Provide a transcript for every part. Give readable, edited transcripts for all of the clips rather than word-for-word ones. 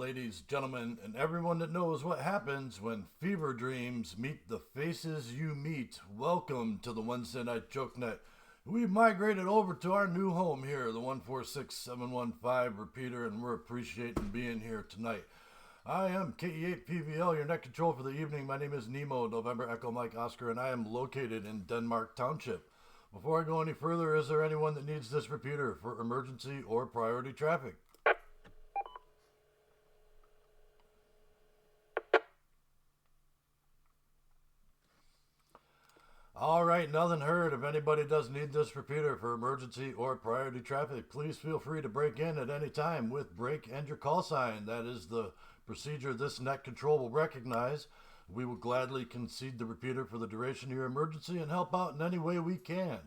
ladies, gentlemen, and everyone that knows what happens when fever dreams meet the faces you meet. Welcome to the Wednesday Night Jokenet. We've migrated over to our new home here, the 146715 repeater, and we're appreciating being here tonight. I am KE8PVL, your net control for the evening. My name is Nemo, November Echo Mike Oscar, and I am located in Denmark Township. Before I go any further, is there anyone that needs this repeater for emergency or priority traffic? All right, nothing heard. If anybody does need this repeater for emergency or priority traffic, please feel free to break in at any time with break and your call sign. That is the procedure this net control will recognize. We will gladly concede the repeater for the duration of your emergency and help out in any way we can.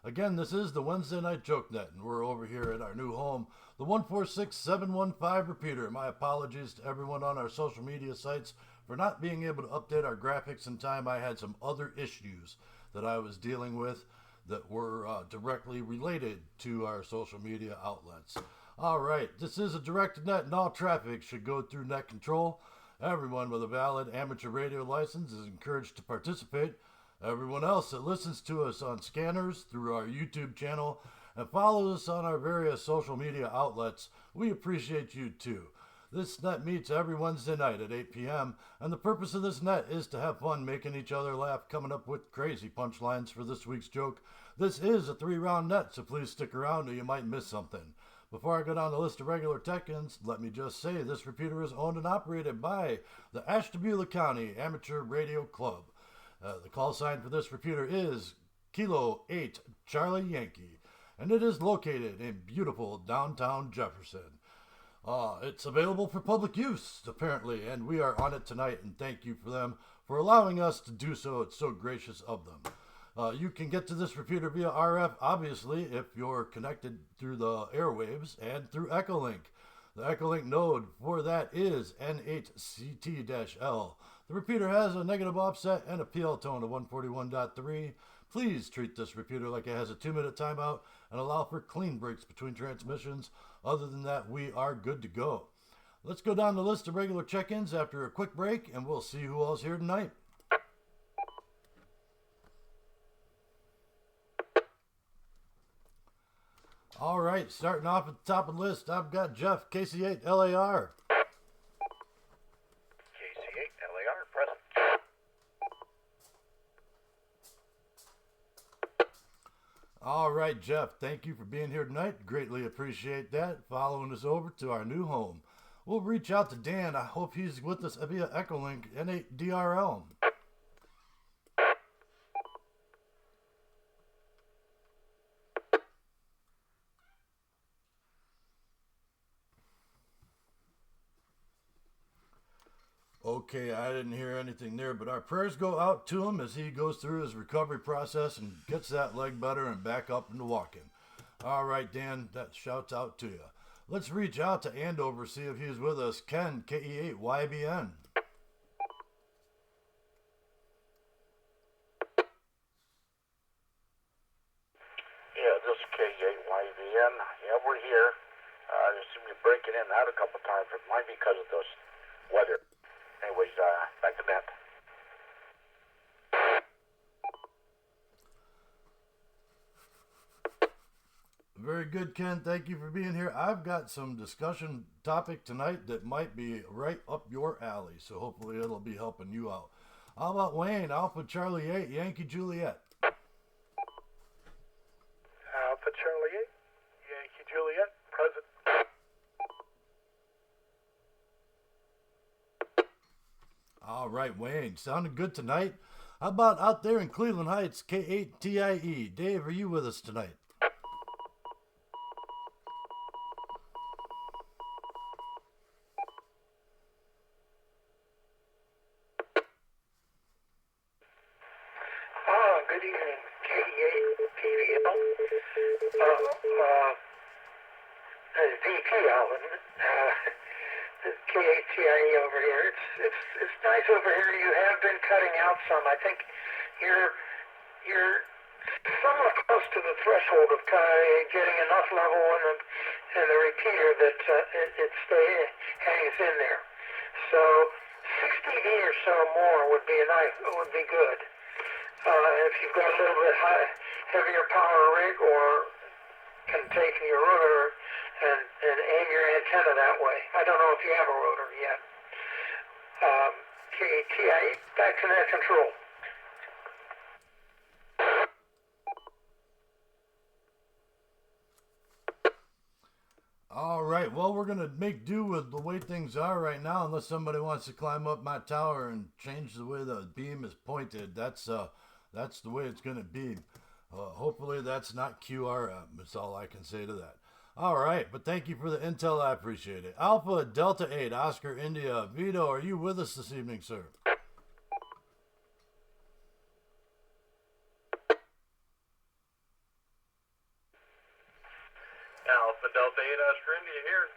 Again, this is the Wednesday Night Jokenet, and we're over here at our new home, the 146715 repeater. My apologies to everyone on our social media sites for not being able to update our graphics in time. I had some other issues that I was dealing with that were directly related to our social media outlets. All right, this is a directed net, and all traffic should go through net control. Everyone with a valid amateur radio license is encouraged to participate. Everyone else that listens to us on scanners, through our YouTube channel, and follows us on our various social media outlets, we appreciate you too. This net meets every Wednesday night at 8 p.m., and the purpose of this net is to have fun making each other laugh, coming up with crazy punchlines for this week's joke. This is a 3-round net, so please stick around or you might miss something. Before I go down the list of regular tech-ins, let me just say this repeater is owned and operated by the Ashtabula County Amateur Radio Club. The call sign for this repeater is Kilo 8 Charlie Yankee, and it is located in beautiful downtown Jefferson. It's available for public use, apparently, and we are on it tonight, and thank you for them for allowing us to do so. It's so gracious of them. You can get to this repeater via RF, obviously, if you're connected through the airwaves and through Echolink. The Echolink node for that is N8CT-L. The repeater has a negative offset and a PL tone of 141.3. Please treat this repeater like it has a 2-minute timeout and allow for clean breaks between transmissions. Other than that, we are good to go. Let's go down the list of regular check-ins after a quick break, and we'll see who else here tonight. All right, starting off at the top of the list, I've got Jeff, KC8 LAR. KC8 LAR, present. All right, Jeff, thank you for being here tonight. Greatly appreciate that. Following us over to our new home. We'll reach out to Dan. I hope he's with us via Echolink, N8DRL. Okay, I didn't hear anything there, but our prayers go out to him as he goes through his recovery process and gets that leg better and back up into walking. All right, Dan, that shouts out to you. Let's reach out to Andover, see if he's with us. Ken, KE8YBN. Yeah, this is K8YVN. Yeah, we're here. Just seem to be breaking in and out a couple times. It might be because of this weather. Anyways, back to net. Very good, Ken. Thank you for being here. I've got some discussion topic tonight that might be right up your alley, so hopefully it'll be helping you out. How about Wayne, Alpha Charlie 8, Yankee Juliet? Alpha Charlie 8, Yankee Juliet, present. All right, Wayne, sounding good tonight. How about out there in Cleveland Heights, K8TIE? Dave, are you with us tonight? Good evening, K8PVL. VP Allen. This is K8TIE over here. It's nice over here. You have been cutting out some. I think your somewhat close to the threshold of getting enough level in the repeater that it hangs in there. So 60 dB or so more would be good. If you've got a little bit heavier power rig, or can take your rotor and aim your antenna that way. I don't know if you have a rotor yet. TI, back to net control. All right, well, we're going to make do with the way things are right now, unless somebody wants to climb up my tower and change the way the beam is pointed. That's the way it's going to be. Hopefully that's not QRM. That's all I can say to that. All right, but thank you for the intel. I appreciate it. Alpha Delta 8, Oscar India. Vito, are you with us this evening, sir? Alpha Delta 8, Oscar India here.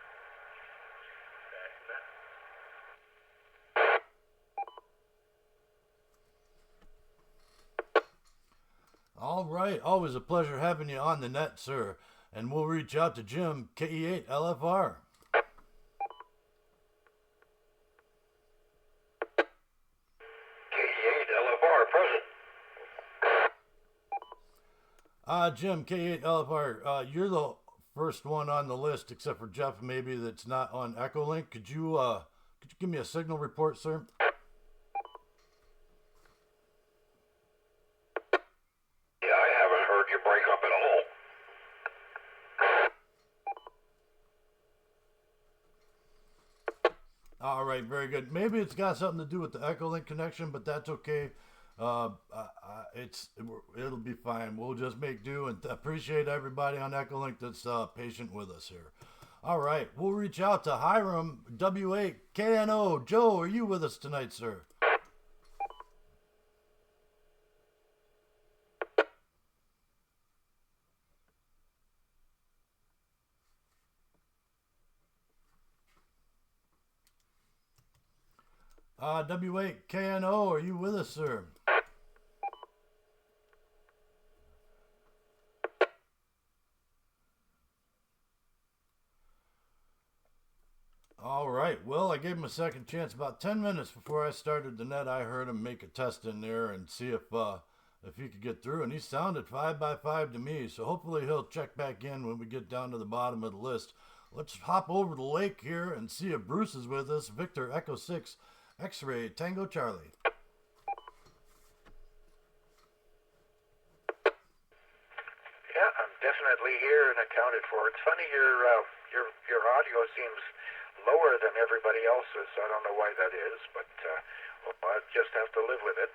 All right, always a pleasure having you on the net, sir. And we'll reach out to Jim, KE8 LFR. KE8 LFR, present. Jim, K8 LFR, you're the first one on the list, except for Jeff, maybe, that's not on Echolink. Could you give me a signal report, sir? Yeah, I haven't heard you break up at all. All right, very good. Maybe it's got something to do with the Echolink connection, but that's okay. It'll be fine. We'll just make do, and appreciate everybody on Echolink that's patient with us here. All right, we'll reach out to Hiram W8KNO. Joe, are you with us tonight, sir? W8KNO, are you with us, sir? All right, well, I gave him a second chance. About 10 minutes before I started the net, I heard him make a test in there and see if he could get through, and he sounded 5x5 to me, so hopefully he'll check back in when we get down to the bottom of the list. Let's hop over the lake here and see if Bruce is with us. Victor Echo 6 X-Ray Tango Charlie. Yeah, I'm definitely here and accounted for. It's funny, your audio seems lower than everybody else's. I don't know why that is, but I just have to live with it.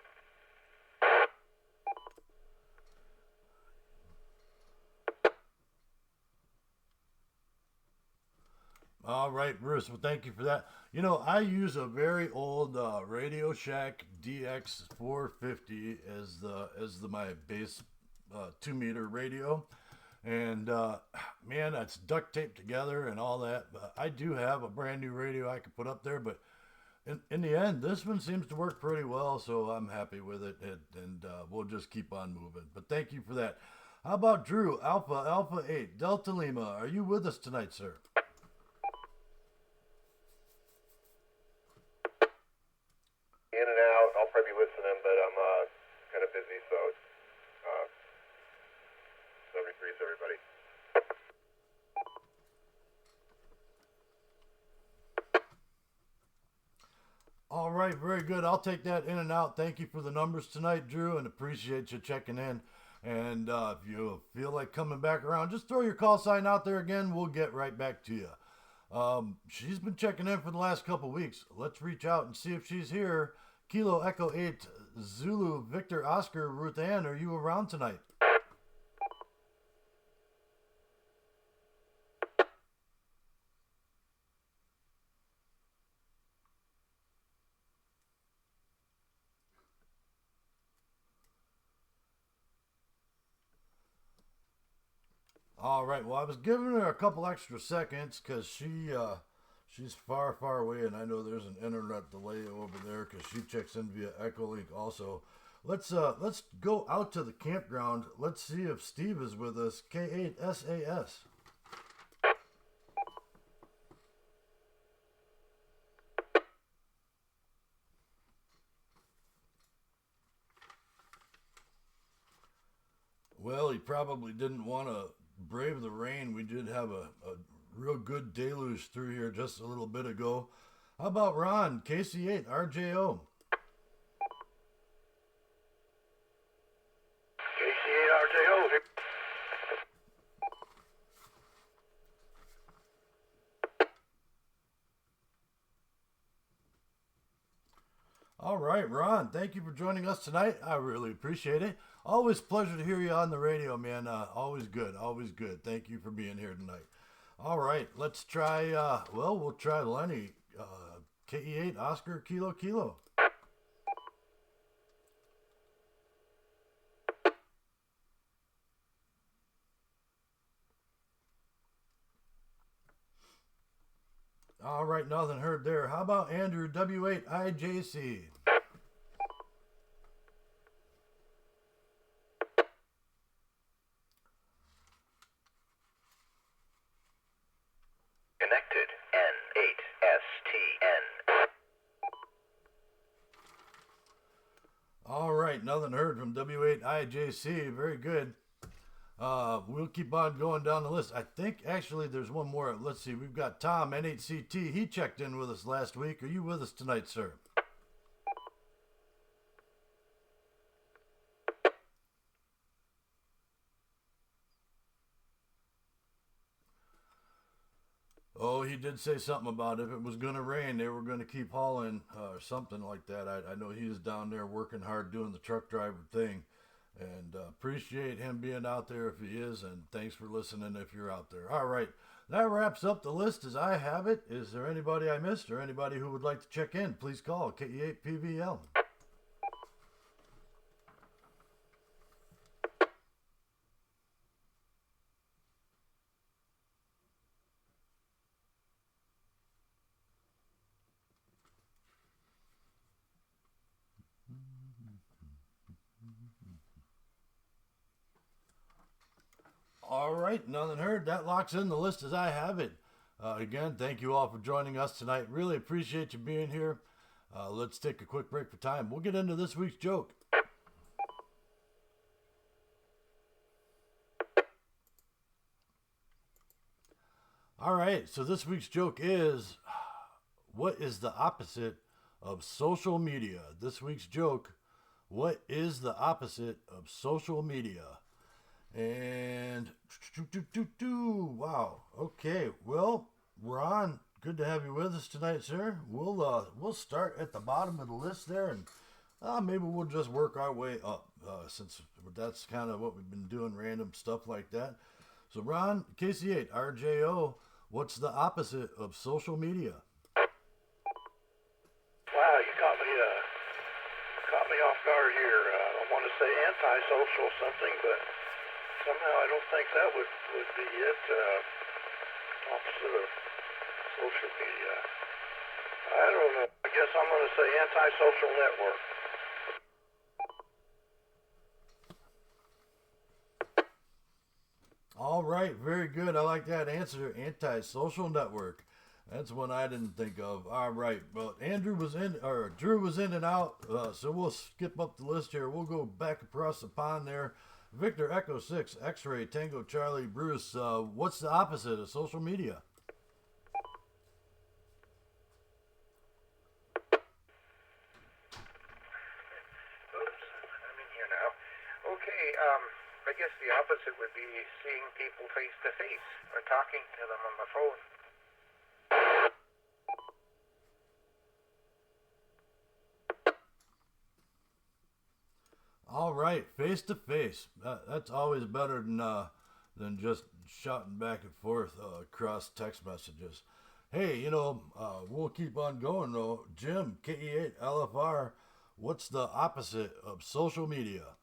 All right, Bruce. Well, thank you for that. You know, I use a very old Radio Shack DX450 as my base 2-meter radio, and man, that's duct taped together and all that. But I do have a brand new radio I could put up there, but in the end, this one seems to work pretty well, so I'm happy with it, and we'll just keep on moving. But thank you for that. How about Drew Alpha 8 Delta Lima? Are you with us tonight, sir? In and out. I'll probably be listening, but I'm kind of busy, so 73 is everybody. All right, very good. I'll take that in and out. Thank you for the numbers tonight, Drew, and appreciate you checking in. And if you feel like coming back around, just throw your call sign out there again. We'll get right back to you. She's been checking in for the last couple weeks. Let's reach out and see if she's here. Kilo Echo 8 Zulu Victor Oscar Ruth Ann, are you around tonight? All right, well, I was giving her a couple extra seconds because she's far, far away, and I know there's an internet delay over there because she checks in via Echolink also. Let's go out to the campground. Let's see if Steve is with us. K8SAS. Well, he probably didn't want to brave the rain. We did have a real good deluge through here just a little bit ago. How about Ron, KC8, RJO? KC8RJO here. All right, Ron, thank you for joining us tonight. I really appreciate it. Always pleasure to hear you on the radio, man. Always good, always good. Thank you for being here tonight. All right, let's try, we'll try Lenny, KE8, Oscar, Kilo, Kilo. All right, nothing heard there. How about Andrew, W8IJC? Connected, N8STN. All right, nothing heard from W8IJC. Very good. We'll keep on going down the list. I think actually there's one more. Let's see. We've got Tom, N8CT. He checked in with us last week. Are you with us tonight, sir? Oh, he did say something about if it was going to rain, they were going to keep hauling or something like that. I know he's down there working hard doing the truck driver thing. And appreciate him being out there if he is, and thanks for listening if you're out there. All right, that wraps up the list as I have it. Is there anybody I missed or anybody who would like to check in? Please call KE8PVL. All right, nothing heard. That locks in the list as I have it. Again, thank you all for joining us tonight. Really appreciate you being here. Let's take a quick break for time. We'll get into this week's joke. All right, so this week's joke is, what is the opposite of social media? This week's joke, what is the opposite of social media? And wow. Okay. Well, Ron, good to have you with us tonight, sir. We'll start at the bottom of the list there, and maybe we'll just work our way up since that's kind of what we've been doing, random stuff like that. So, Ron, KC8, RJO, what's the opposite of social media? Wow, you caught me off guard here. I want to say antisocial something, but somehow I don't think that would be it. Opposite of social media. I don't know. I guess I'm going to say antisocial network. All right, very good. I like that answer. Anti-social network. That's one I didn't think of. All right, well, Drew was in and out, so we'll skip up the list here. We'll go back across the pond there. Victor Echo 6, X-Ray, Tango Charlie, Bruce. What's the opposite of social media? Oops, I'm in here now. Okay, I guess the opposite would be seeing people face to face or talking to them on the phone. All right, face to face. That's always better than just shouting back and forth across text messages. Hey, we'll keep on going though. Jim, KE8 LFR, what's the opposite of social media?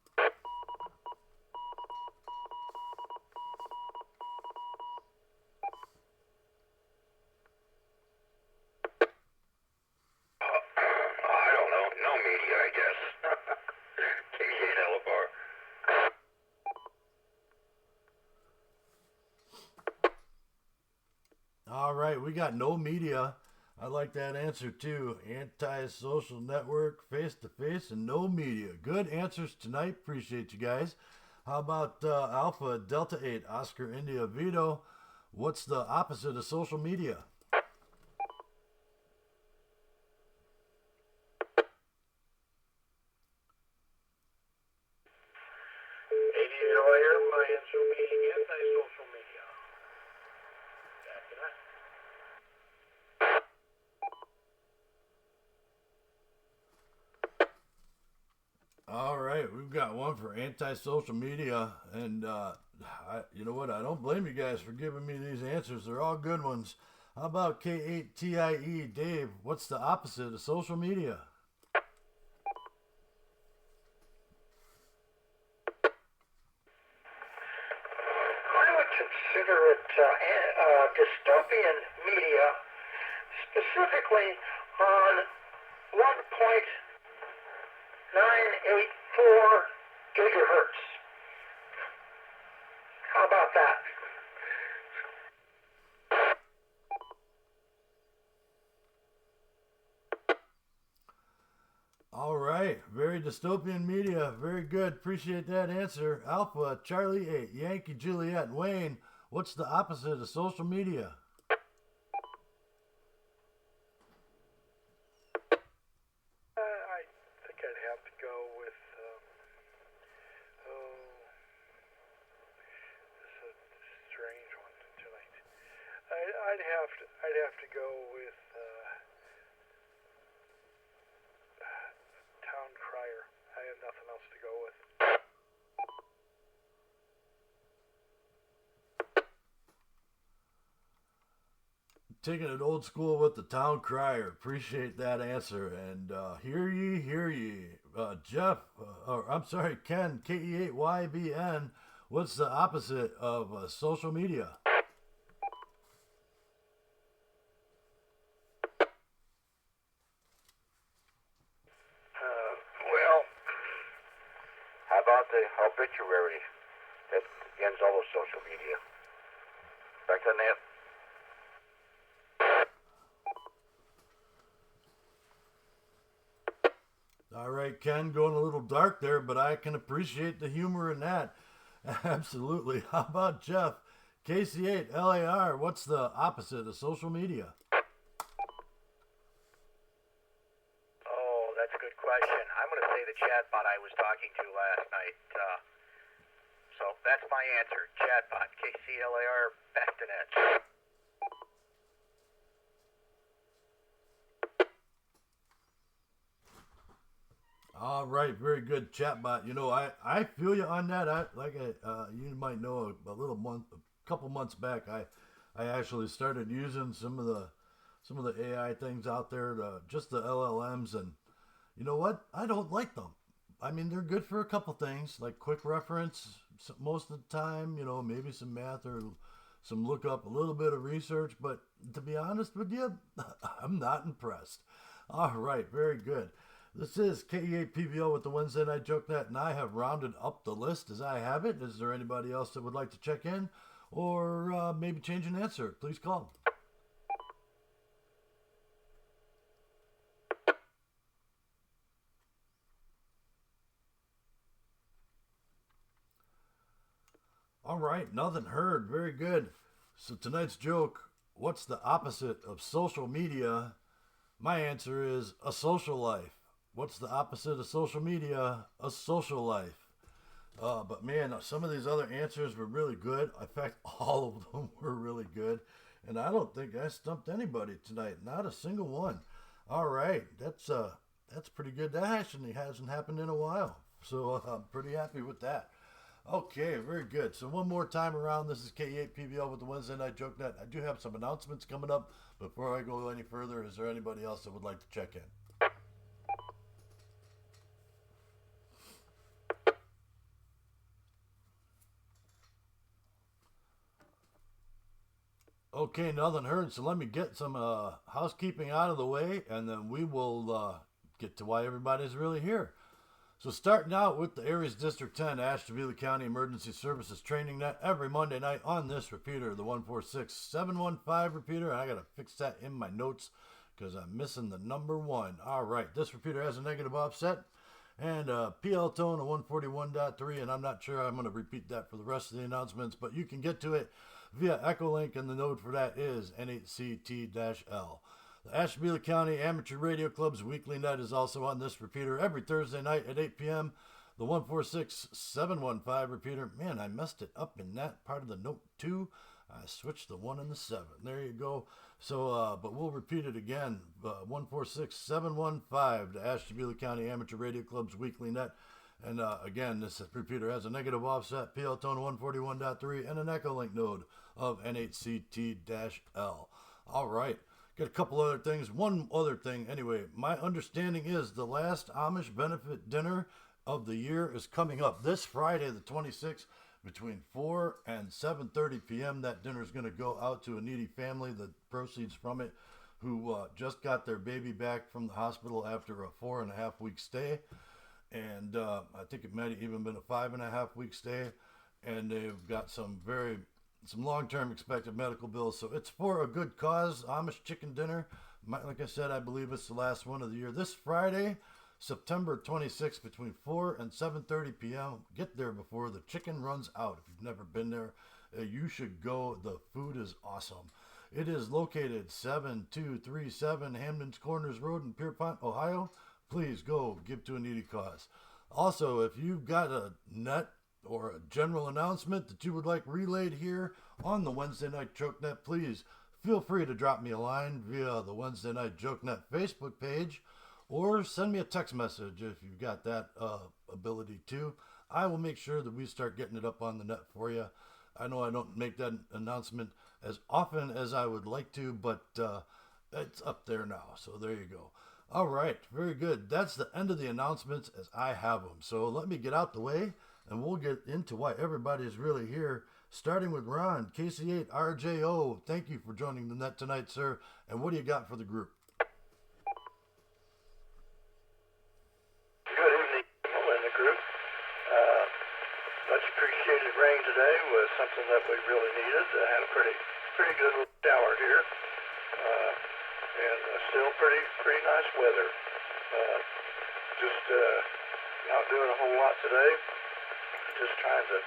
I don't know. No media, I guess. right, we got no media. I like that answer too. Anti-social network, face-to-face, and no media. Good answers tonight. Appreciate you guys. How about Alpha Delta 8, Oscar India Vito? What's the opposite of social media? My answer being anti-social media. All right, we've got one for anti-social media, and you know what? I don't blame you guys for giving me these answers. They're all good ones. How about K8TIE, Dave? What's the opposite of social media? I would consider it dystopian media, specifically on 1.984 gigahertz. How about that? All right, very dystopian media. Very good. Appreciate that answer. Alpha, Charlie 8, Yankee Juliet, Wayne. What's the opposite of social media? I think I'd have to go with, this is a strange one tonight. I'd have to go with, Town Crier. I have nothing else to go with. Taking it old school with the town crier. Appreciate that answer. And hear ye, hear ye. Jeff, I'm sorry, Ken, KE8YBN. What's the opposite of social media? Well, how about the obituary that ends all of social media? Back on that. All right, Ken, going a little dark there, but I can appreciate the humor in that. Absolutely. How about Jeff? KC8 LAR, what's the opposite of social media? Oh, that's a good question. I'm going to say the chatbot I was talking to last night. So that's my answer. Chatbot, KCLAR, Bastinet. All right, very good, chatbot. You know, I feel you on that. You might know a couple months back, I actually started using some of the AI things out there, just the LLMs, and you know what? I don't like them. I mean, they're good for a couple things, like quick reference most of the time. You know, maybe some math or some lookup, a little bit of research. But to be honest with you, I'm not impressed. All right, very good. This is KE8PVO with the Wednesday Night Jokenet, and I have rounded up the list as I have it. Is there anybody else that would like to check in or maybe change an answer? Please call. All right, nothing heard. Very good. So tonight's joke, what's the opposite of social media? My answer is a social life. What's the opposite of social media? A social life. But man, some of these other answers were really good. In fact, all of them were really good. And I don't think I stumped anybody tonight. Not a single one. All right, that's pretty good. That actually hasn't happened in a while. So I'm pretty happy with that. Okay, very good. So one more time around, this is K8PVL with the Wednesday Night Jokenet. I do have some announcements coming up. Before I go any further, is there anybody else that would like to check in? Okay, nothing heard, so let me get some housekeeping out of the way, and then we will get to why everybody's really here. So starting out with the Aries District 10 Ashtabula County Emergency Services Training Net every Monday night on this repeater, the 146715 repeater. And I got to fix that in my notes because I'm missing the number 1. All right, this repeater has a negative offset and a PL tone of 141.3, and I'm not sure I'm going to repeat that for the rest of the announcements, but you can get to it via Echolink, and the node for that is N8CT-L. The Ashtabula County Amateur Radio Club's weekly net is also on this repeater every Thursday night at 8 p.m. The 146715 repeater, man, I messed it up in that part of the note too. I switched the 1 and the 7. There you go. So, but we'll repeat it again. 146715, the Ashtabula County Amateur Radio Club's weekly net. And again, this repeater has a negative offset, PL tone 141.3, and an Echolink node of N8CT-L. All right. Got a couple other things. One other thing, anyway. My understanding is the last Amish benefit dinner of the year is coming up this Friday, the 26th, between 4 and 7:30 p.m. That dinner is going to go out to a needy family, the proceeds from it, who just got their baby back from the hospital after a 4.5-week stay. And I think it might have even been a 5.5-week stay. And they've got some long-term expected medical bills. So it's for a good cause, Amish chicken dinner. Like I said, I believe it's the last one of the year. This Friday, September 26th, between 4 and 7:30 p.m. Get there before the chicken runs out. If you've never been there, you should go. The food is awesome. It is located 7237 Hammond Corners Rd in Pierpont, Ohio. Please go give to a needy cause. Also, if you've got a net or a general announcement that you would like relayed here on the Wednesday Night Jokenet, please feel free to drop me a line via the Wednesday Night Jokenet Facebook page, or send me a text message if you've got that ability too. I will make sure that we start getting it up on the net for you. I know I don't make that announcement as often as I would like to, but it's up there now, so there you go. All right, very good. That's the end of the announcements as I have them. So let me get out the way, and we'll get into why everybody's really here, starting with Ron, KC8RJO. Thank you for joining the net tonight, sir. And what do you got for the group? Good evening, people in the group. Much appreciated rain today was something that we really needed. Had a pretty good little shower here. And still pretty nice weather. Just not doing a whole lot today. Just trying to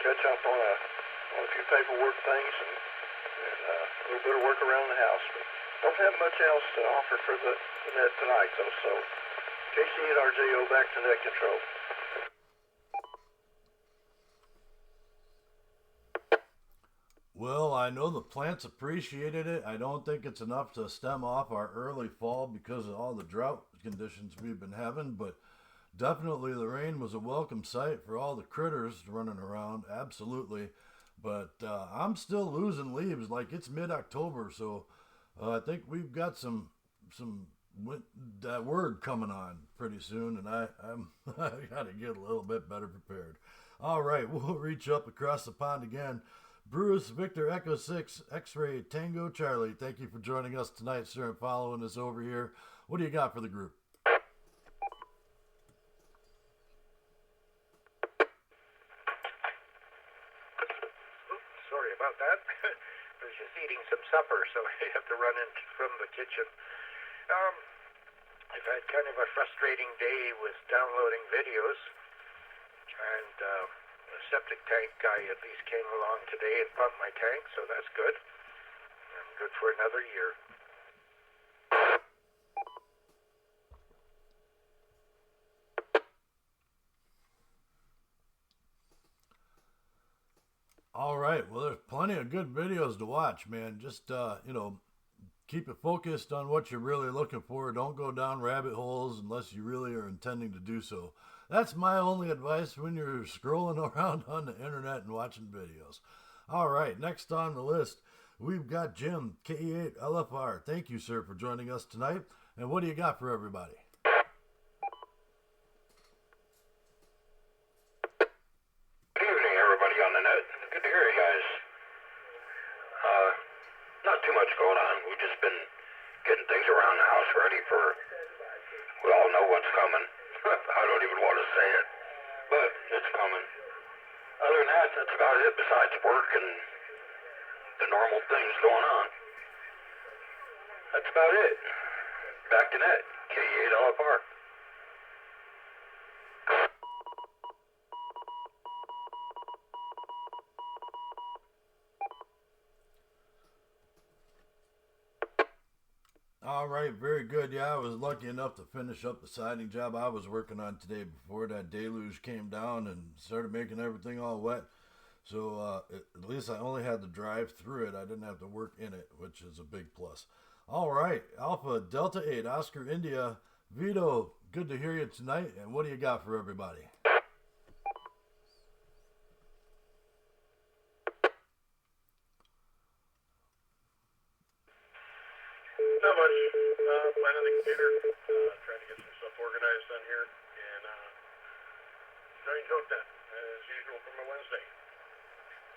catch up on a few paperwork things and a little bit of work around the house. But don't have much else to offer for the net tonight, though. So KC8RJO back to net control. Well, I know the plants appreciated it. I don't think it's enough to stem off our early fall because of all the drought conditions we've been having, but definitely the rain was a welcome sight for all the critters running around, absolutely. But I'm still losing leaves like it's mid-October, so I think we've got some that word coming on pretty soon, and I got to get a little bit better prepared. All right, we'll reach up across the pond again. Bruce Victor Echo 6 X-Ray Tango Charlie, thank you for joining us tonight, sir, and following us over here. What do you got for the group? Sorry about that. I was just eating some supper, so I have to run in from the kitchen. I've had kind of a frustrating day with downloading videos, and the septic tank guy at least came along today and pumped my tank, so that's good. I'm good for another year. All right, well, there's plenty of good videos to watch, man. Just, keep it focused on what you're really looking for. Don't go down rabbit holes unless you really are intending to do so. That's my only advice when you're scrolling around on the internet and watching videos. All right, next on the list, we've got Jim, KE8LFR. Thank you, sir, for joining us tonight. And what do you got for everybody? Good evening, everybody on the net. Good to hear you guys. Not too much going on. We've just been getting things around the house ready for, we all know what's coming. I don't even want to say it, but it's coming. Other than that, that's about it besides work and the normal things going on. That's about it. Back to net, K8 Park. All right, very good. Yeah, I was lucky enough to finish up the siding job I was working on today before that deluge came down and started making everything all wet. So at least I only had to drive through it. I didn't have to work in it, which is a big plus. All right, Alpha Delta 8, Oscar India. Vito, good to hear you tonight. And what do you got for everybody? Not much. Finding the computer, trying to get some stuff organized on here, and enjoying Jokenet as usual for my Wednesday.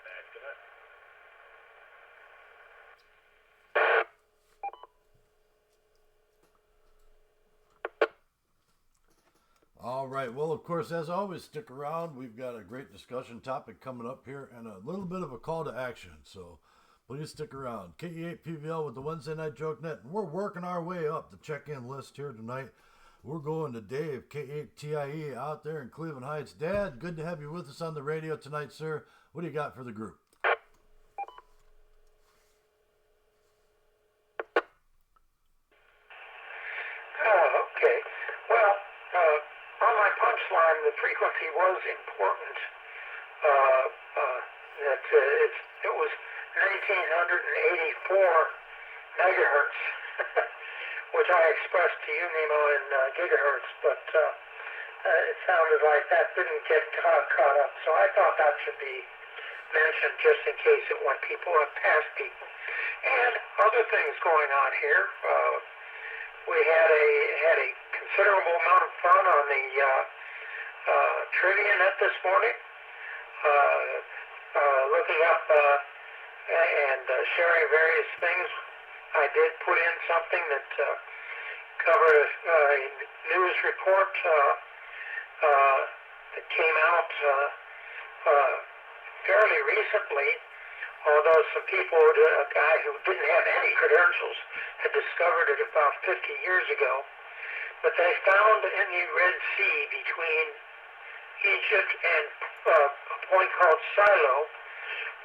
Back to that. All right. Well, of course, as always, stick around. We've got a great discussion topic coming up here and a little bit of a call to action. So please stick around. KE8PVL with the Wednesday Night Jokenet. And we're working our way up the check-in list here tonight. We're going to Dave, K8TIE, out there in Cleveland Heights. Dad, good to have you with us on the radio tonight, sir. What do you got for the group? Okay. Well, on my punchline, the frequency was important. It was 1984 megahertz, which I expressed to you, Nemo, in gigahertz, but it sounded like that didn't get caught up. So I thought that should be mentioned just in case it went past people. And other things going on here. We had a considerable amount of fun on the trivia net this morning, looking up and sharing various things. I did put in something that covered a news report that came out fairly recently, although some people, a guy who didn't have any credentials, had discovered it about 50 years ago. But they found in the Red Sea between Egypt and a point called Silo,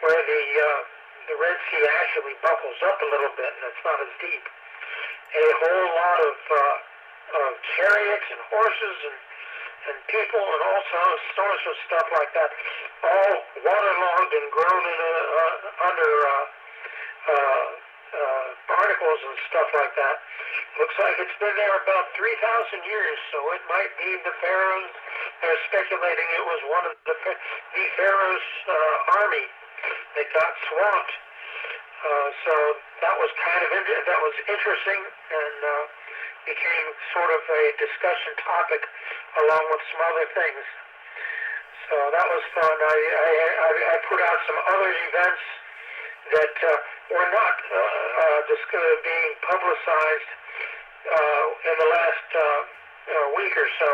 where the Red Sea actually buckles up a little bit and it's not as deep, a whole lot of chariots and horses and people and all sorts of stuff like that, all waterlogged and grown in under barnacles and stuff like that. Looks like it's been there about 3,000 years, so it might be the Pharaoh's. They're speculating it was one of the Pharaoh's army that got swamped. So that was that was interesting and became sort of a discussion topic along with some other things. So that was fun. I put out some other events that were not being publicized in the last week or so,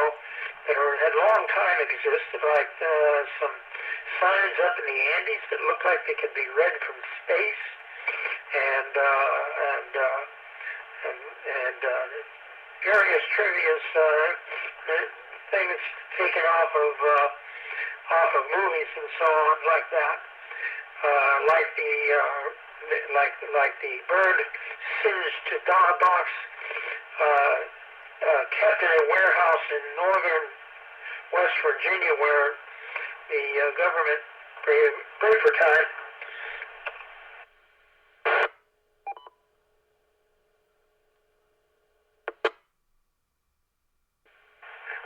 that had long time existed, like some signs up in the Andes that looked like they could be read from space, and various trivia's things taken off of movies and so on, like that. Like the bird singed to box kept in a warehouse in northern West Virginia, where the government prayed for time.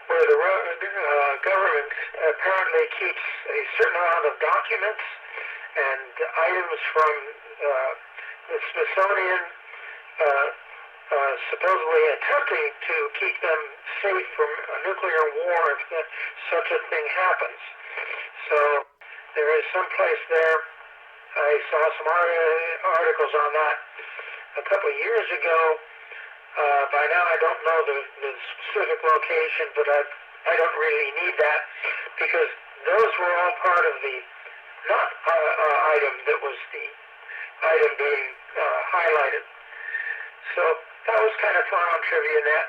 Where the government apparently keeps a certain amount of documents and items from the Smithsonian, supposedly attempting to keep them safe from a nuclear war if such a thing happens. So there is some place there. I saw some articles on that a couple of years ago. By now I don't know the specific location, but I've I don't really need that because those were all part of the not item that was the item being highlighted. So that was kind of fun on Trivia Net.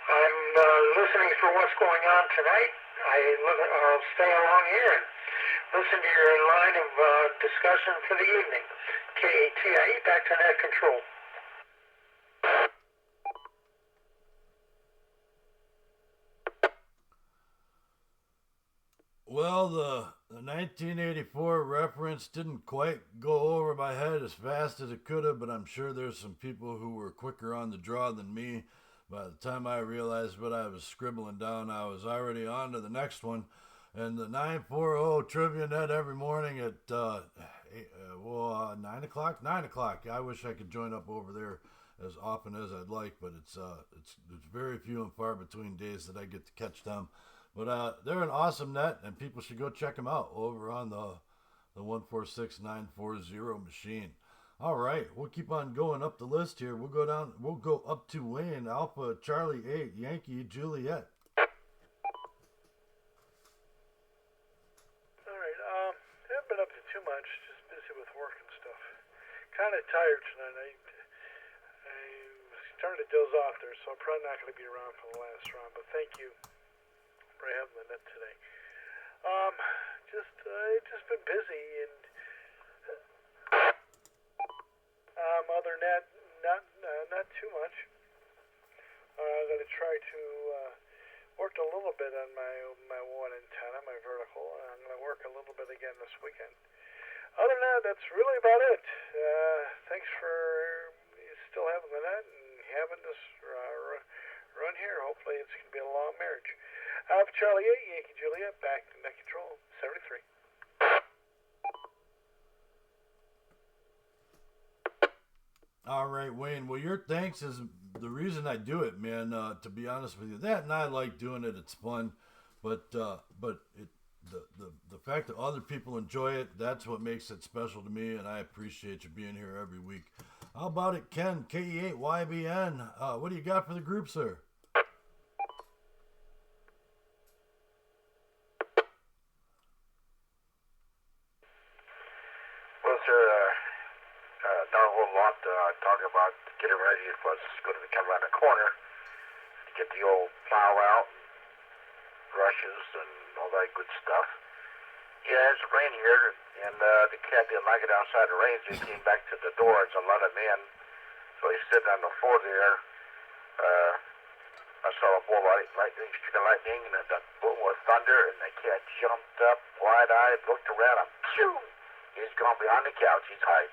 I'm listening for what's going on tonight. I'll stay along here and listen to your line of discussion for the evening. KATIE, back to net control. Well, the 1984 reference didn't quite go over my head as fast as it could have, but I'm sure there's some people who were quicker on the draw than me. By the time I realized what I was scribbling down, I was already on to the next one. And the 940 Trivia Net every morning at 9 o'clock. 9 o'clock. I wish I could join up over there as often as I'd like, but it's very few and far between days that I get to catch them. But they're an awesome net, and people should go check them out over on the 146940 machine. All right, we'll keep on going up the list here. We'll go up to Wayne, Alpha Charlie 8, Yankee Juliet. All right, haven't been up to too much, just busy with work and stuff. Kind of tired tonight. I was starting to doze off there, so I'm probably not going to be around for the last round, but thank you for having the net today. Just been busy and other than that, not too much. I'm going to try to work a little bit on my one antenna, my vertical, and I'm going to work a little bit again this weekend. Other than that, that's really about it. Thanks for still having the net and having this run here. Hopefully it's going to be a long marriage. Alpha Charlie 8, Yankee Juliet, back to net control, 73. All right, Wayne. Well, your thanks is the reason I do it, man. To be honest with you, that and I like doing it. It's fun, but the fact that other people enjoy it, that's what makes it special to me, and I appreciate you being here every week. How about it, Ken? KE8YBN. What do you got for the group, sir? Well, sir, not a whole lot talking about getting ready for what's going to come around the corner to get the old plow out, brushes, and all that good stuff. Yeah, it's raining here, and the cat didn't like it outside the rain, so he came back to the door and let him in. So he's sitting on the floor there. I saw a bolt lightning, streak of lightning, and a boom with thunder, and the cat jumped up, wide-eyed, looked around, and phew! He's gone behind the couch. He's hiding.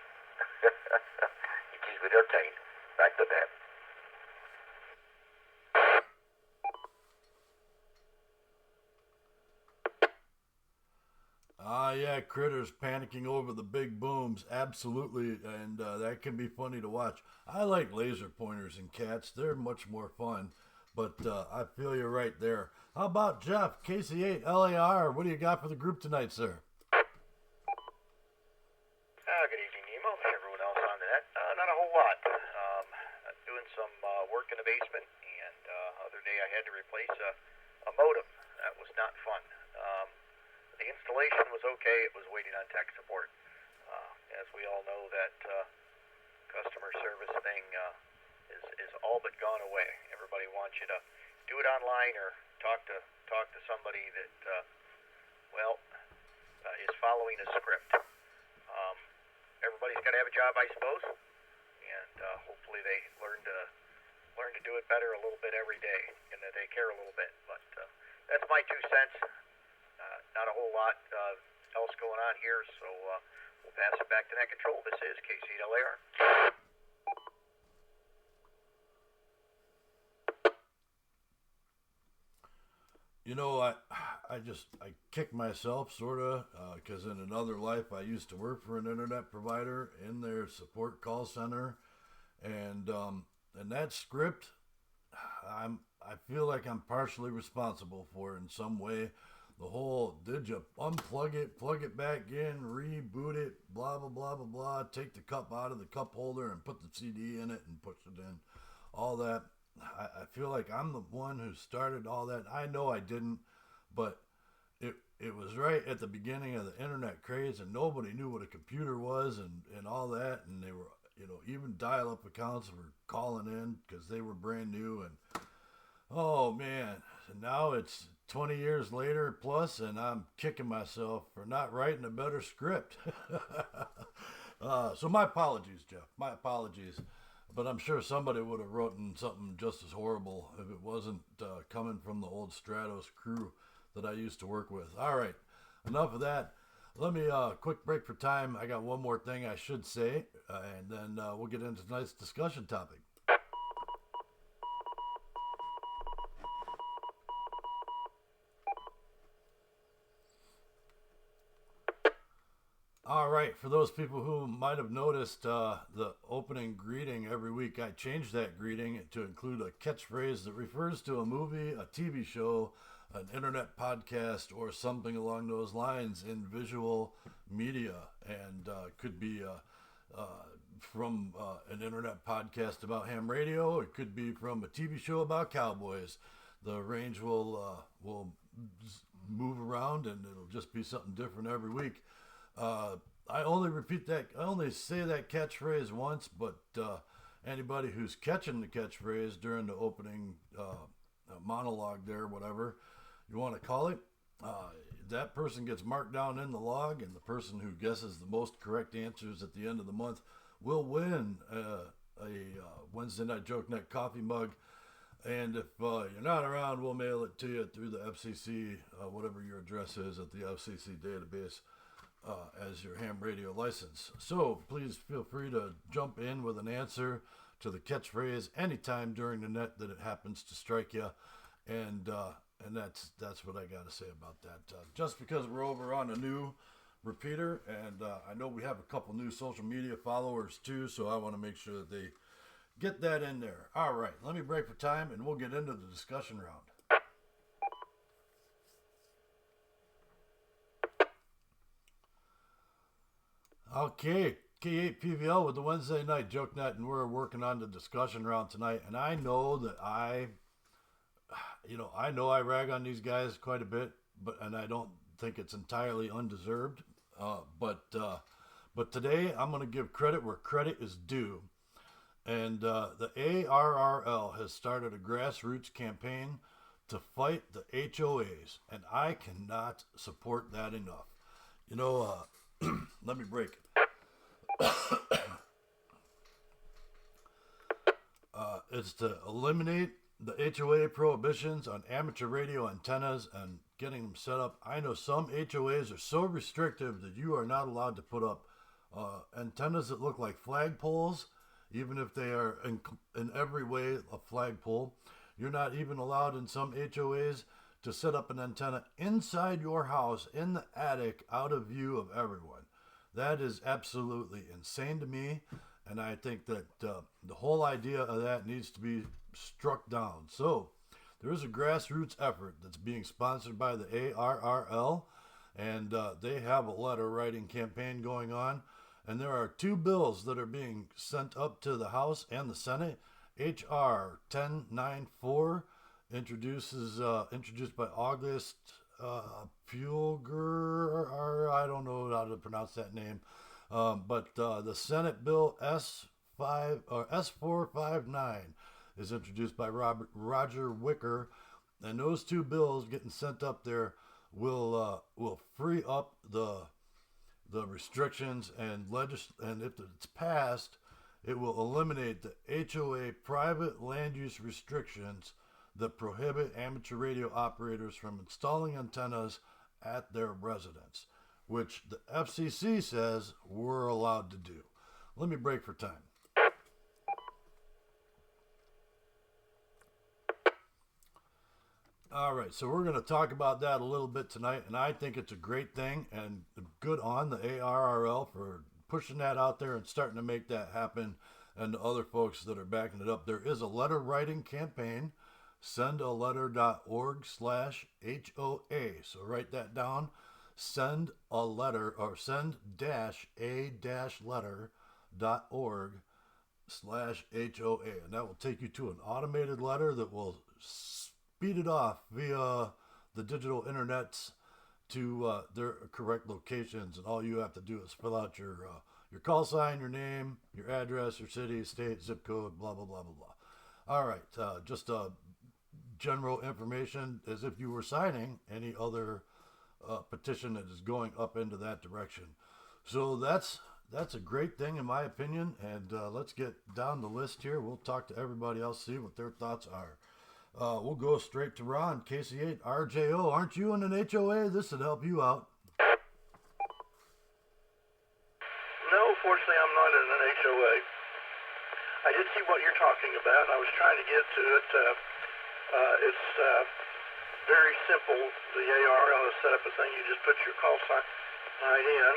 He keeps me entertained. Back to that. Yeah, critters panicking over the big booms, absolutely, and that can be funny to watch. I like laser pointers and cats; they're much more fun. But I feel you're right there. How about Jeff, KC8 LAR? What do you got for the group tonight, sir? Good evening, Nemo. Everyone else on the net. Not a whole lot. Doing some work in the basement, and other day I had to replace a modem. That was not fun. The installation was okay. It was waiting on tech support. As we all know, that customer service thing is all but gone away. Everybody wants you to do it online or talk to somebody that is following a script. Everybody's got to have a job, I suppose, and hopefully they learn to do it better a little bit every day, and that they care a little bit. But that's my 2 cents. Not a whole lot else going on here, so we'll pass it back to net control. This is KC8LAR. You know, I kick myself, sort of, because in another life I used to work for an internet provider in their support call center, and that script, I feel like I'm partially responsible for in some way. The whole, did you unplug it, plug it back in, reboot it, blah, blah, blah, blah, blah, take the cup out of the cup holder and put the CD in it and push it in, all that. I feel like I'm the one who started all that. I know I didn't, but it was right at the beginning of the internet craze, and nobody knew what a computer was and all that, and they were, even dial-up accounts were calling in because they were brand new, and oh man, and now it's 20 years later plus, and I'm kicking myself for not writing a better script. So my apologies, Jeff. My apologies. But I'm sure somebody would have written something just as horrible if it wasn't coming from the old Stratos crew that I used to work with. All right, enough of that. Let me quick break for time. I got one more thing I should say, and then we'll get into tonight's discussion topic. All right, for those people who might have noticed the opening greeting every week, I changed that greeting to include a catchphrase that refers to a movie, a TV show, an internet podcast, or something along those lines in visual media, and could be from an internet podcast about ham radio. It could be from a TV show about cowboys. The range will move around, and it'll just be something different every week. I only say that catchphrase once, but anybody who's catching the catchphrase during the opening monologue there, whatever you want to call it, that person gets marked down in the log, and the person who guesses the most correct answers at the end of the month will win a Wednesday Night Jokenet coffee mug. And if you're not around, we'll mail it to you through the FCC, whatever your address is at the FCC database, as your ham radio license. So please feel free to jump in with an answer to the catchphrase anytime during the net that it happens to strike you. And that's what I got to say about that. Just because we're over on a new repeater, and I know we have a couple new social media followers too, so I want to make sure that they get that in there. All right, let me break for time, and we'll get into the discussion round. Okay, K8PVL with the Wednesday Night Jokenet, and we're working on the discussion round tonight. And I know that I rag on these guys quite a bit, and I don't think it's entirely undeserved. But today I'm going to give credit where credit is due. And the ARRL has started a grassroots campaign to fight the HOAs, and I cannot support that enough. Let me break it. It's to eliminate the HOA prohibitions on amateur radio antennas and getting them set up. I know some HOAs are so restrictive that you are not allowed to put up antennas that look like flagpoles, even if they are in every way a flagpole. You're not even allowed in some HOAs to set up an antenna inside your house in the attic out of view of everyone. That is absolutely insane to me, and I think that the whole idea of that needs to be struck down. So there is a grassroots effort that's being sponsored by the ARRL, and they have a letter writing campaign going on, and there are two bills that are being sent up to the House and the Senate. HR 1094 introduced by August Pulgar, or I don't know how to pronounce that name, but the Senate bill S459 is introduced by Roger Wicker, and those two bills getting sent up there will free up the restrictions, and if it's passed, it will eliminate the HOA private land use restrictions that prohibit amateur radio operators from installing antennas at their residence, which the FCC says we're allowed to do. Let me break for time. All right, so we're going to talk about that a little bit tonight, and I think it's a great thing, and good on the ARRL for pushing that out there and starting to make that happen, and the other folks that are backing it up. There is a letter writing campaign, sendaletter.org/HOA. So write that down, send a letter, or send-a-letter.org /HOA, and that will take you to an automated letter that will speed it off via the digital internets to their correct locations, and all you have to do is fill out your call sign, your name, your address, your city, state, zip code, blah blah blah blah blah. All right, just general information as if you were signing any other petition that is going up into that direction. So that's a great thing in my opinion, and let's get down the list here. We'll talk to everybody else, see what their thoughts are. We'll go straight to Ron, KC8 RJO. Aren't you in an HOA? This would help you out. No, fortunately I'm not in an HOA. I did see what you're talking about. I was trying to get to it. It's very simple. The AR set up a thing. You just put your call sign in.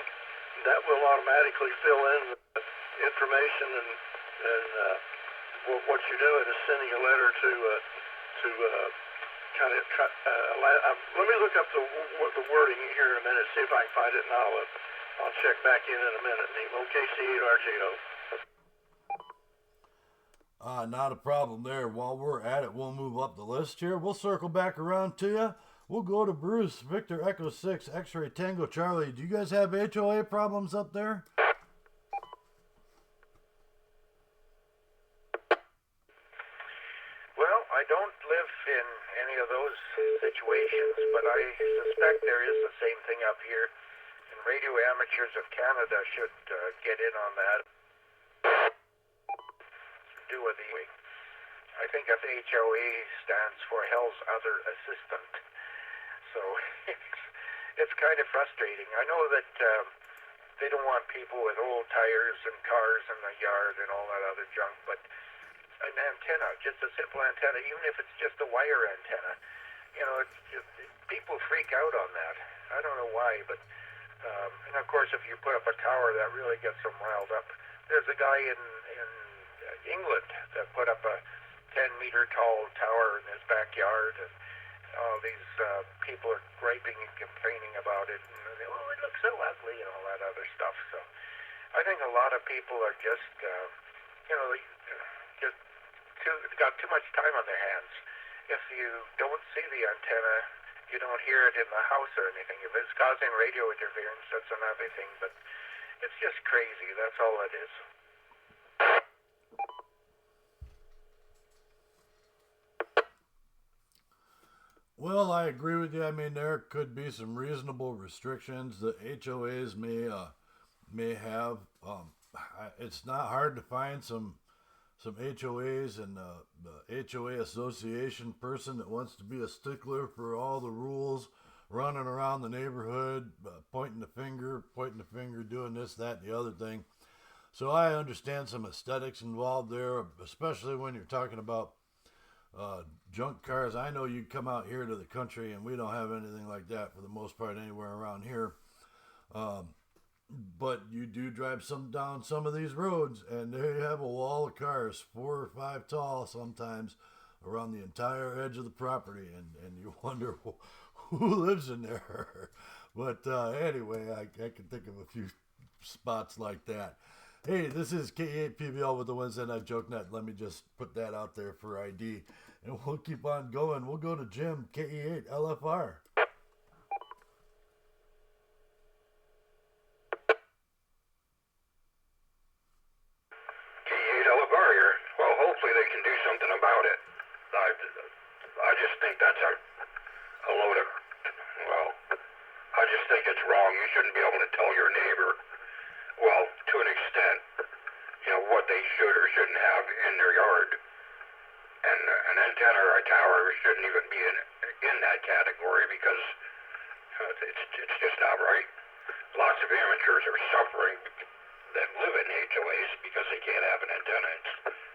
That will automatically fill in the information, and what you're doing is sending a letter to kind of try. Let me look up the wording here in a minute, see if I can find it, and I'll check back in a minute. Nemo KC8RJO. Not a problem there. While we're at it, we'll move up the list here. We'll circle back around to you. We'll go to Bruce, Victor Echo 6, X-Ray Tango Charlie. Do you guys have HOA problems up there? Well, I don't live in any of those situations, but I suspect there is the same thing up here. And Radio Amateurs of Canada should get in on that. Do with the, I think if HOA stands for Hell's Other Assistant. So it's kind of frustrating. I know that they don't want people with old tires and cars in the yard and all that other junk, but an antenna, just a simple antenna, even if it's just a wire antenna, you know, people freak out on that. I don't know why, but and of course if you put up a tower, that really gets them riled up. There's a guy in England that put up a 10-meter tall tower in his backyard, and all these people are griping and complaining about it, and they, oh, it looks so ugly and all that other stuff. So I think a lot of people are just, you know, got too much time on their hands. If you don't see the antenna, you don't hear it in the house or anything. If it's causing radio interference, that's another thing, but it's just crazy. That's all it is. Well, I agree with you. I mean, there could be some reasonable restrictions that HOAs may have. It's not hard to find some HOAs and the HOA association person that wants to be a stickler for all the rules, running around the neighborhood, pointing the finger, doing this, that, and the other thing. So I understand some aesthetics involved there, especially when you're talking about junk cars. I know you come out here to the country and we don't have anything like that for the most part anywhere around here. But you do drive down some of these roads and they have a wall of cars, 4 or 5 tall sometimes, around the entire edge of the property, and you wonder who lives in there. But anyway, I can think of a few spots like that. Hey, this is K8PBL with the Wednesday Night Jokenet. Let me just put that out there for ID. And we'll keep on going. We'll go to Jim, KE8LFR. KE8LFR here. Well, hopefully they can do something about it. I just think that's a load of, well, I just think it's wrong. You shouldn't be able to tell your neighbor, well, to an extent, you know, what they should or shouldn't have in their yard. And an antenna or a tower shouldn't even be in that category because it's just not right. Lots of amateurs are suffering that live in HOAs because they can't have an antenna.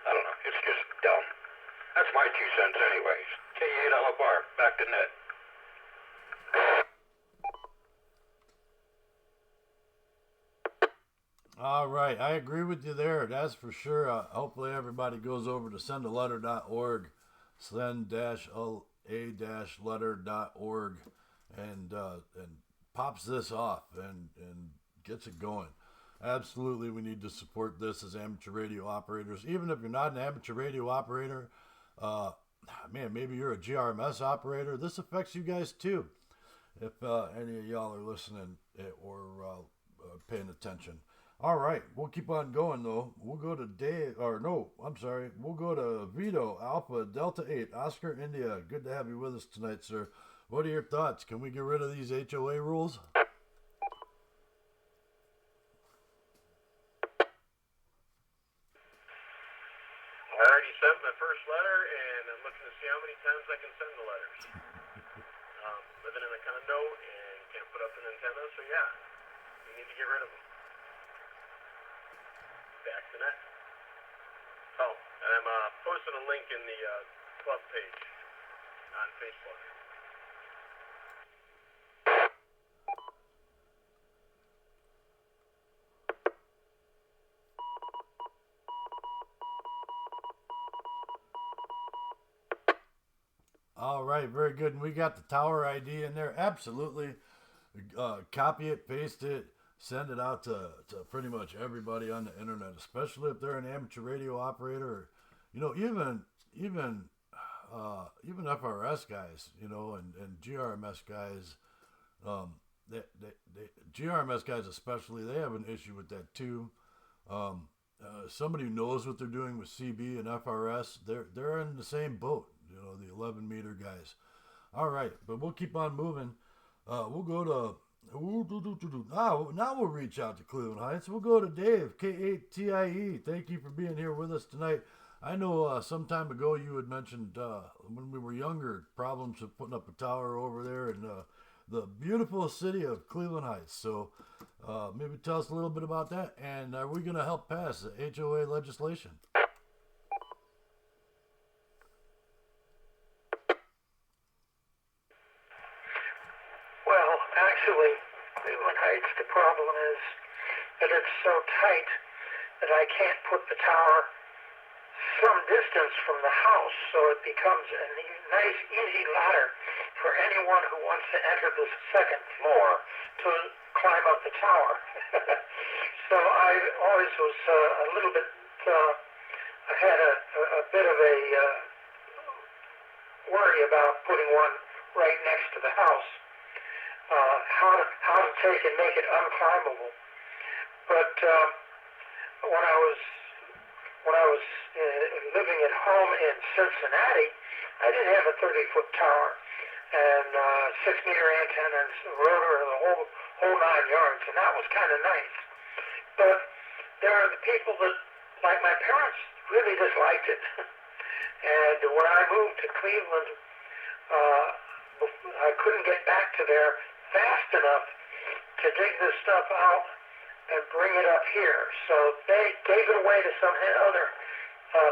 I don't know, it's just dumb. That's my 2 cents anyways. K8LFR, back to net. All right, I agree with you there. That's for sure. Hopefully everybody goes over to sendaletter.org, send-a-letter.org, and pops this off and gets it going. Absolutely, we need to support this as amateur radio operators. Even if you're not an amateur radio operator, man, maybe you're a GRMS operator. This affects you guys too. If any of y'all are listening or paying attention. All right, we'll keep on going though. We'll go to we'll go to Vito, Alpha, Delta 8, Oscar, India. Good to have you with us tonight, sir. What are your thoughts? Can we get rid of these HOA rules? I already sent my first letter, and I'm looking to see how many times I can send the letters. Living in a condo and can't put up an antenna, so yeah, we need to get rid of them. Back to net. Oh, and I'm posting a link in the club page on Facebook. All right, very good. And we got the tower ID in there. Absolutely. Copy it, paste it, send it out to pretty much everybody on the internet, especially if they're an amateur radio operator. You know, even FRS guys, you know, and GRMS guys, GRMS guys especially, they have an issue with that too. Somebody who knows what they're doing with CB and FRS, they're in the same boat. You know, the 11 meter guys. All right, but we'll keep on moving. We'll go to now we'll reach out to Cleveland Heights. We'll go to Dave, K8TIE. Thank you for being here with us tonight. I know some time ago you had mentioned when we were younger problems of putting up a tower over there in the beautiful city of Cleveland Heights. So maybe tell us a little bit about that. And are we going to help pass the HOA legislation? Well, actually, Cleveland Heights, the problem is that it's so tight that I can't put the tower some distance from the house, so it becomes a nice, easy ladder for anyone who wants to enter the second floor to climb up the tower. So I always was a little bit, I had a bit of a worry about putting one right next to the house. How to take and make it unclimbable. But when I was living at home in Cincinnati, I didn't have a 30-foot tower and 6-meter antennas, rotor, the whole 9 yards, and that was kind of nice. But there are the people that, like my parents, really disliked it. And when I moved to Cleveland, I couldn't get back to there fast enough to dig this stuff out and bring it up here. So they gave it away to some other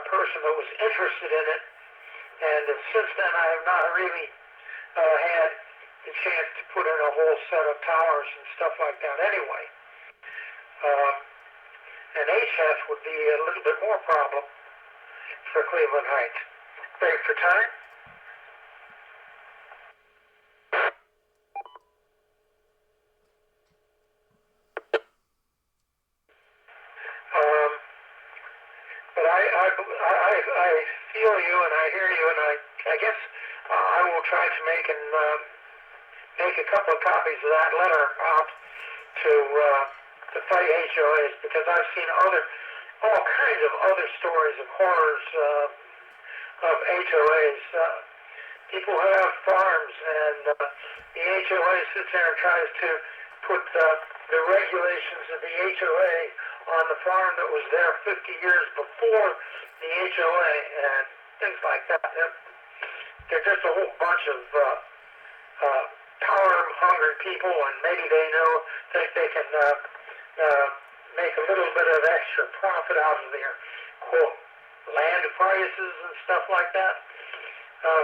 person that was interested in it. And since then, I have not really had the chance to put in a whole set of towers and stuff like that anyway. And HF would be a little bit more problem for Cleveland Heights. Break for time. But I feel you and I hear you, and I guess I will try to make a couple of copies of that letter out to fight HOAs, because I've seen all kinds of other stories of horrors of HOAs. People have farms, and the HOA sits there and tries to put the regulations of the HOA on the farm that was there 50 years before the HOA and things like that. They're just a whole bunch of power-hungry people, and maybe they think they can make a little bit of extra profit out of their, quote, land prices and stuff like that.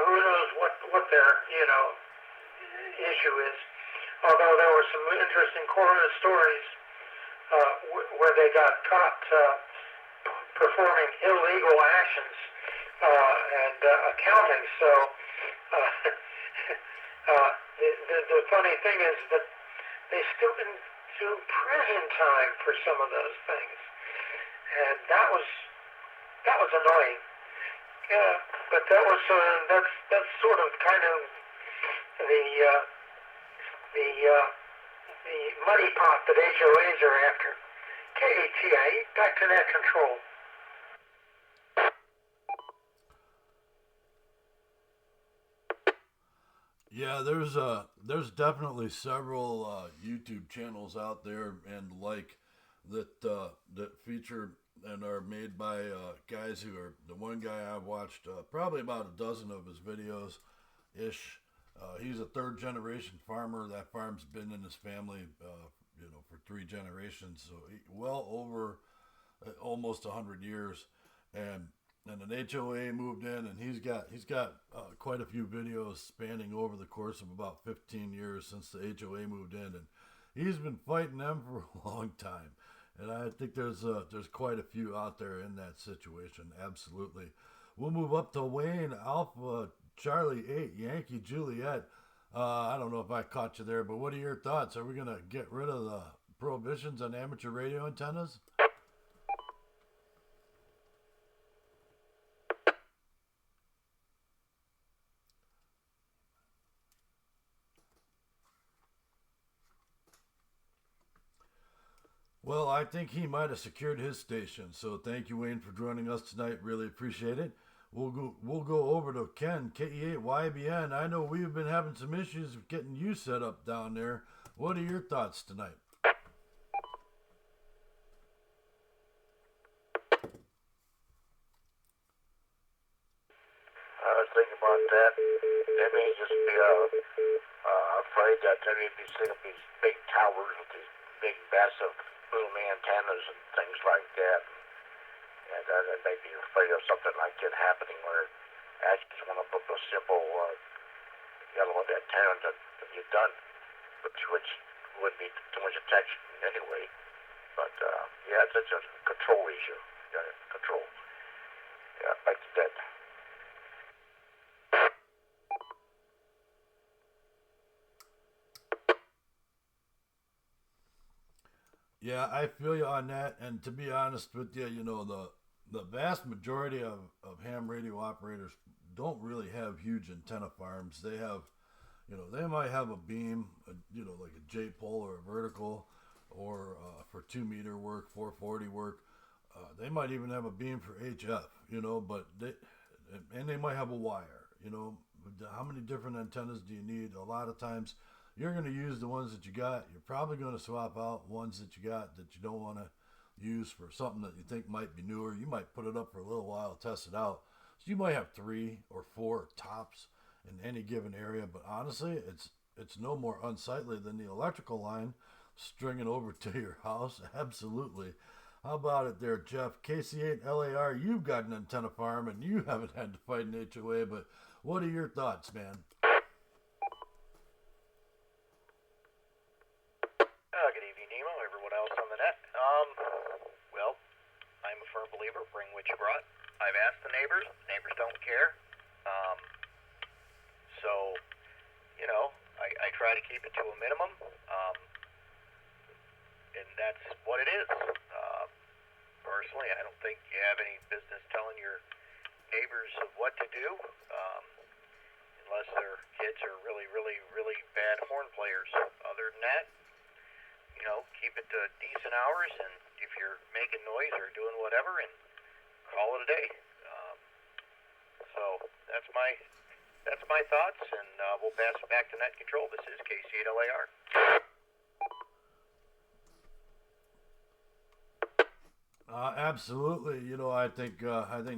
Who knows what their, issue is. Although there were some interesting coroner stories where they got caught performing illegal actions and accounting. So the funny thing is that they still didn't to prison time for some of those things, and that was annoying. Yeah, but that's sort of kind of the money pot that HOAs are after. KATA, back to net control. Yeah, there's definitely several YouTube channels out there and that feature and are made by guys who are, the one guy I've watched probably about a dozen of his videos ish. He's a third generation farmer. That farm's been in his family for 3 generations, so well over almost 100 years. And an HOA moved in, and he's got quite a few videos spanning over the course of about 15 years since the HOA moved in, and he's been fighting them for a long time. And I think there's quite a few out there in that situation. Absolutely. We'll move up to Wayne Alpha Charlie 8 Yankee Juliet. I don't know if I caught you there, but what are your thoughts? Are we gonna get rid of the prohibitions on amateur radio antennas? Well, I think he might have secured his station. So thank you, Wayne, for joining us tonight. Really appreciate it. We'll go over to Ken, KE8YBN. I know we've been having some issues with getting you set up down there. What are your thoughts tonight? I was thinking about that. They may just be afraid that they're going to be setting up these big towers with these big, massive boom antennas and things like that. And they may be afraid of something like that happening where actually just want to put a simple yellow antenna that you're done, which wouldn't be too much attention anyway. But yeah, it's a control issue. Yeah, control. Yeah, back to that. Yeah, I feel you on that. And to be honest with you, the vast majority of ham radio operators don't really have huge antenna farms. They have, they might have a beam, like a J pole or a vertical, or for 2-meter work, 440 work. They might even have a beam for HF, but they might have a wire. How many different antennas do you need? A lot of times you're going to use the ones that you got. You're probably going to swap out ones that you got that you don't want to use for something that you think might be newer. You might put it up for a little while, test it out. So you might have 3 or 4 tops in any given area, but honestly, it's no more unsightly than the electrical line stringing over to your house. Absolutely. How about it there, Jeff? KC8LAR, you've got an antenna farm and you haven't had to fight an HOA, but what are your thoughts, man? Good evening, Nemo, everyone else on the net. Well, I'm a firm believer, bring what you brought. I've asked the neighbors don't care. So, I try to keep it to a minimum, and that's what it is. Personally, I don't think you have any business telling your neighbors what to do, unless their kids are really, really, really bad horn players. Other than that, keep it to decent hours, and if you're making noise or doing whatever, and call it a day. So that's my thoughts, and we'll pass it back to net control. This is KC8LAR. Absolutely. I think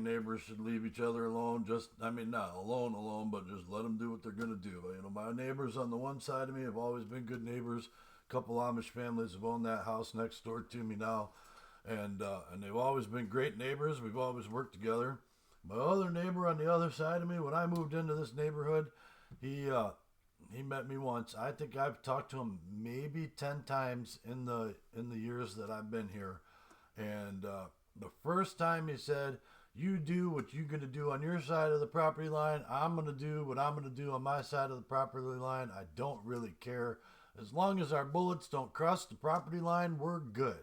neighbors should leave each other alone. Not alone, but just let them do what they're gonna do. My neighbors on the one side of me have always been good neighbors. A couple Amish families have owned that house next door to me now, and they've always been great neighbors. We've always worked together. My other neighbor on the other side of me, when I moved into this neighborhood, he met me once. I think I've talked to him maybe 10 times in the years that I've been here. And the first time he said, you do what you're going to do on your side of the property line. I'm going to do what I'm going to do on my side of the property line. I don't really care As long as our bullets don't cross the property line, we're good.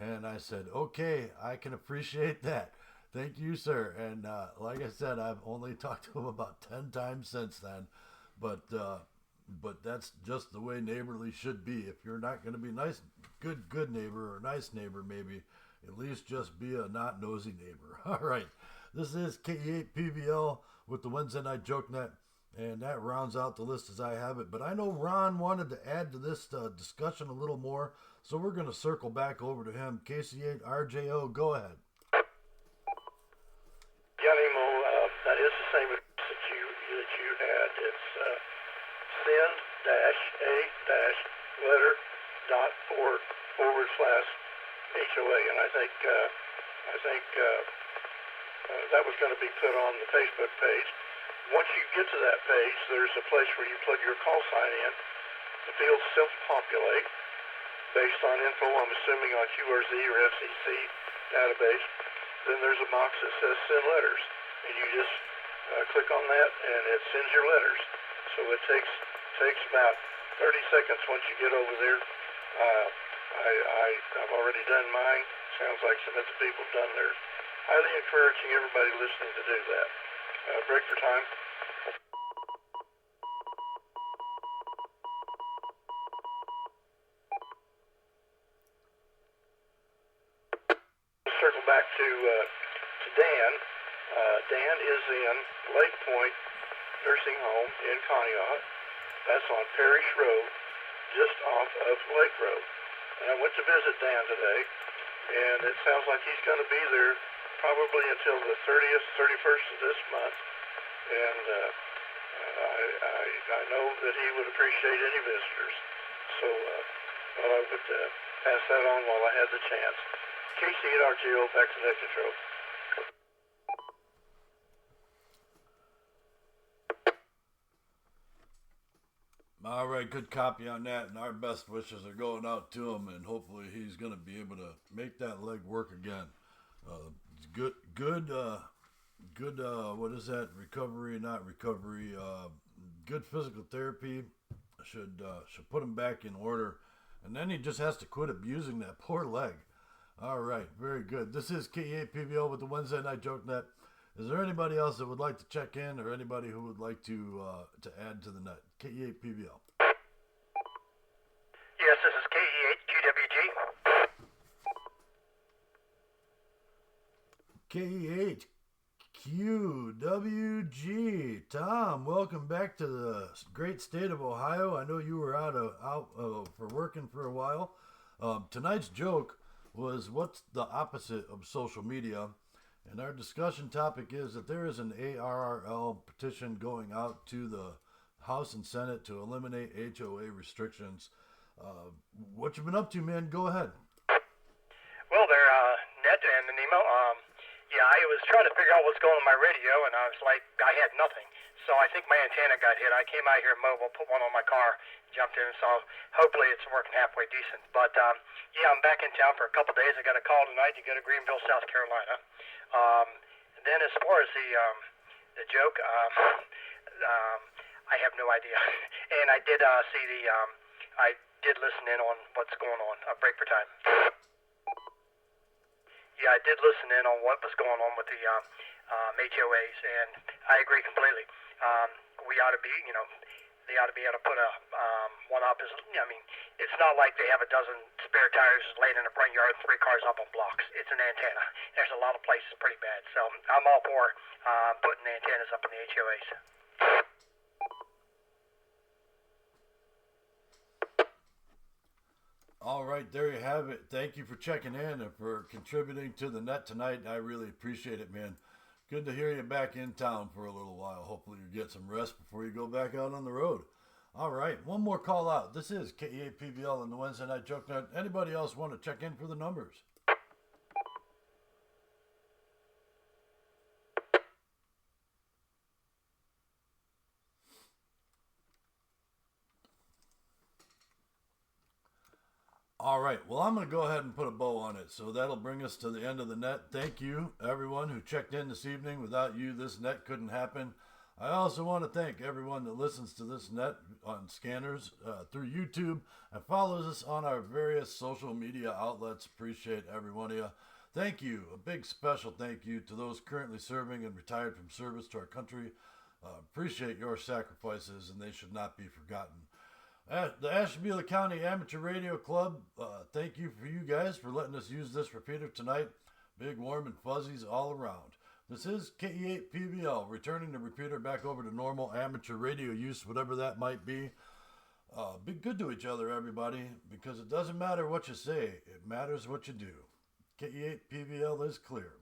And I said, okay, I can appreciate that. Thank you, sir. And like I said, I've only talked to him about 10 times since then. But that's just the way neighborly should be. If you're not going to be nice, good neighbor or nice neighbor, maybe at least just be a not nosy neighbor. All right, this is KE8PVL with the Wednesday Night Jokenet, and that rounds out the list as I have it. But I know Ron wanted to add to this discussion a little more, so we're going to circle back over to him. KC8RJO, go ahead. Yeah, Nemo, that is the same address that you had. It's send-a-letter.org/HOA, and I think that was going to be put on the Facebook page. Once you get to that page, there's a place where you plug your call sign in. The fields self-populate based on info, I'm assuming, on QRZ or FCC database. Then there's a box that says send letters, and you just click on that, and it sends your letters. So it takes about 30 seconds once you get over there. I've already done mine. Sounds like some other people have done theirs. Highly encouraging everybody listening to do that. Break for time. Circle back to Dan. Dan is in Lake Point Nursing Home in Conneaut. That's on Parish Road, just off of Lake Road. And I went to visit Dan today, and it sounds like he's going to be there probably until the 30th, 31st of this month. And I know that he would appreciate any visitors. So I would pass that on while I had the chance. KC8RGO, back to net control. All right, good copy on that, and our best wishes are going out to him, and hopefully he's going to be able to make that leg work again. Good. What is that? Recovery, not recovery. Good physical therapy should put him back in order, and then he just has to quit abusing that poor leg. All right, very good. This is KE8PVL with the Wednesday Night Jokenet. Is there anybody else that would like to check in, or anybody who would like to add to the net? KE8PVL. Yes, this is KE8QWG. KE8QWG. Tom, welcome back to the great state of Ohio. I know you were out for working for a while. Tonight's joke was what's the opposite of social media? And our discussion topic is that there is an ARRL petition going out to the House and Senate to eliminate HOA restrictions. What you been up to, man? Go ahead. Well, there, Ned and Nemo, yeah, I was trying to figure out what's going on my radio, and I was like, I had nothing. So I think my antenna got hit. I came out here mobile, put one on my car, jumped in, so hopefully it's working halfway decent. But, yeah, I'm back in town for a couple days. I got a call tonight to go to Greenville, South Carolina. Then as far as the joke, I have no idea. And I did see I did listen in on what's going on. Break for time. Yeah, I did listen in on what was going on with the HOAs, and I agree completely. We ought to be, they ought to be able to put a one up. I mean, it's not like they have a dozen spare tires laid in the front yard and 3 cars up on blocks. It's an antenna. There's a lot of places pretty bad. So I'm all for putting the antennas up in the HOAs. All right, there you have it. Thank you for checking in and for contributing to the net tonight. I really appreciate it, man. Good to hear you back in town for a little while. Hopefully you get some rest before you go back out on the road. All right, one more call out. This is KE8PVL and the Wednesday Night Jokenet. Anybody else want to check in for the numbers? All right, well, I'm going to go ahead and put a bow on it. So that'll bring us to the end of the net. Thank you, everyone who checked in this evening. Without you, this net couldn't happen. I also want to thank everyone that listens to this net on Scanners through YouTube and follows us on our various social media outlets. Appreciate every one of you. Thank you. A big special thank you to those currently serving and retired from service to our country. Appreciate your sacrifices, and they should not be forgotten. The Ashtabula County Amateur Radio Club, thank you for you guys for letting us use this repeater tonight. Big, warm, and fuzzies all around. This is KE8PBL, returning the repeater back over to normal amateur radio use, whatever that might be. Be good to each other, everybody, because it doesn't matter what you say. It matters what you do. KE8PBL is clear.